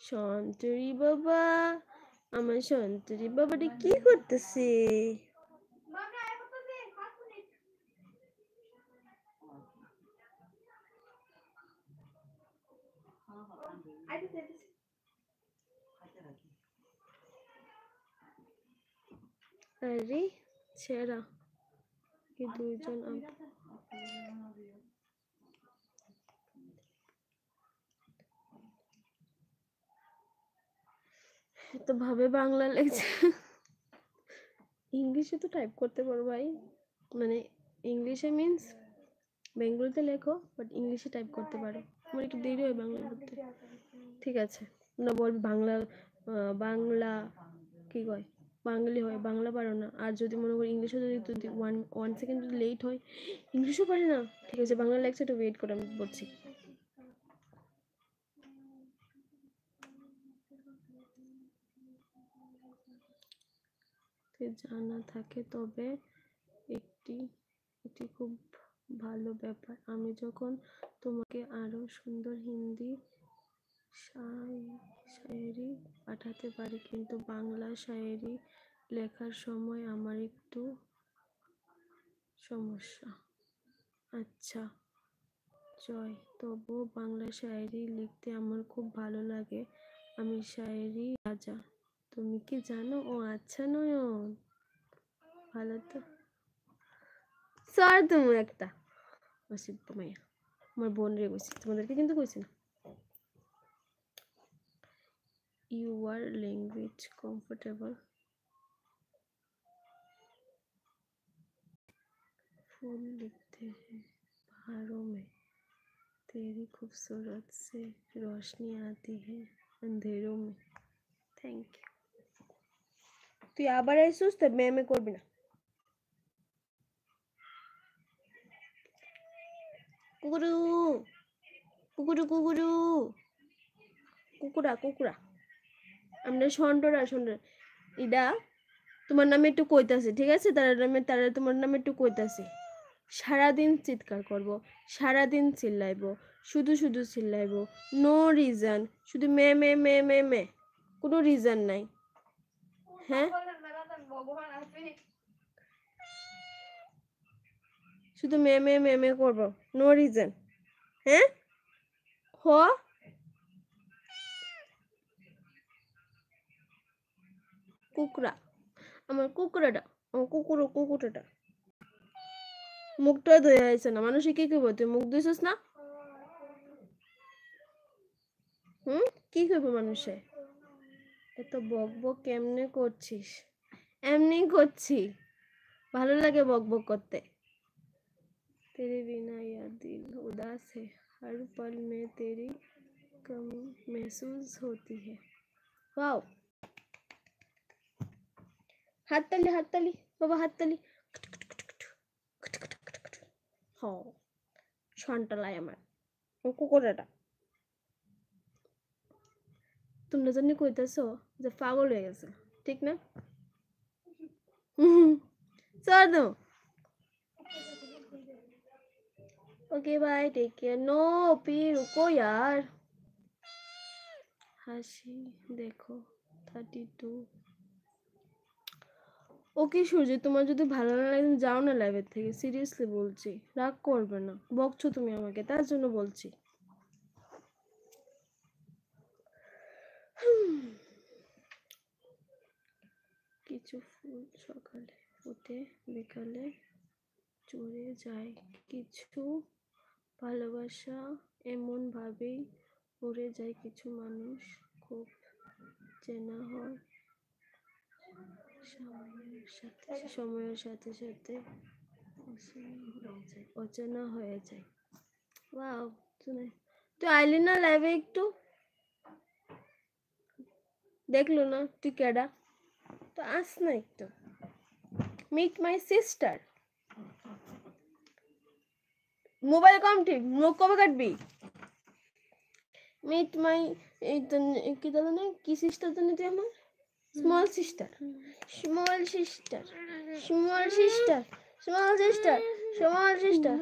সন্তরি বাবা, আমার সন্তরি বাবাটা কি করতেছে? আরে ছেড়া কি দুইজন তো ভাবে বাংলা লেখছে, ইংলিশে তো টাইপ করতে পারো ভাই, মানে ইংলিশে মিন্স বেঙ্গলিতে লেখো বাট ইংলিশে টাইপ করতে পারো। আমার একটু দেরি হয় বাংলা পড়তে। ঠিক আছে না বলবি বাংলা, বাংলা কি কয় বাঙালি হয়, বাংলা পারো না। আর যদি মনে করি ইংলিশও যদি ওয়ান সেকেন্ড যদি লেট হয়, ইংলিশও পারে না। ঠিক আছে বাংলা লেখছে, একটু ওয়েট করে আমি বলছি। জানা থাকে তবে এটি খুব ভালো ব্যাপার। আমি যখন তোমাকে আরো সুন্দর হিন্দি শায়েরি পাঠাতে পারি, কিন্তু বাংলা শায়েরি লেখার সময় আমার একটু সমস্যা। আচ্ছা জয়, তবুও বাংলা শায়েরি লিখতে আমার খুব ভালো লাগে। আমি শায়েরি রাজা, তুমি কি জানো? ও আচ্ছা নয়ন, ভালো তো। সর তুমি একটা অসিদ্ধ মাইয়া, আমার বোন রে কইছি, তোমাদেরকে কিন্তু কইছি না। Your language comfortable, फूल लिखते हैं पहाड़ों में, तेरी खूबसूरत से रोशनी आती है अंधेरों में। Thank you. তুই আবার আইসুস তো মেমে করবি না। কুকুরু কুকুরু কুকুরু কুকুরা কুকুরা, আমরা সন্টরা সন্টরা ইডা তোমার নামে একটু কইতাছে, ঠিক আছে? তারা তোমার নামে একটু কইতাছে। সারাদিন চিৎকার করব, সারাদিন চিল্লাইবো, শুধু শুধু চিল্লাইবো, নো রিজন, শুধু মে মে মে মে মে, কোনো রিজন নাই। হ্যাঁ শুধু মে মে মে মে করবো, নো রিজন। হ্যাঁ হ কুকুরা, আমার কুকুরাটা, আমার কুকুরটা মুখটা ধুয়ে আইছে না, মানুষে কি কইব তুই মুখ ধুইছিস না? কি কইব মানুষে? এত বক বক কেমনে করছিস? এমনি করছি, ভালো লাগে বক বক করতে। तेरे बिना यह दिल उदास है, हर पल में तेरी कमी महसूस होती है। वाओ, হাততালি বাবা, হাততালি। হ্যাঁ সন্টালাই আমার কুকুরটা। তোমরা জানি কইতাছো যে পাগল হয়ে গেছে, ঠিক না? চল দো। Okay bye, take care. No पी रुको यार, হাসি দেখো 32। ওকে সূর্য, তোমার যদি ভালো না লাগে যাও না লাইভের থেকে, সিরিয়াসলি বলছি, রাগ করবে না, বকছো তুমি আমাকে তার জন্য বলছি। কিছু ফুল সকালে ফুটে বিকালে চড়ে যায়, কিছু ভালোবাসা এমন ভাবেই উড়ে যায়, কিছু মানুষ খুব চেনা হয় সময়ের সাথে সাথে অচেনা হয়ে যায়। ওয়াও, শুনে তুই আইলি না লাইভে, একটু দেখলো না তুই কেডা, তো আস না একটু। মিট মাই সিস্টার, মোবাইল কম ঠিক, মুখ কবে কাটবি? মিট মাই কি দাদা না কি সিস্টার জানি তুই আমার? Small sister, small sister, small sister, small sister, small sister.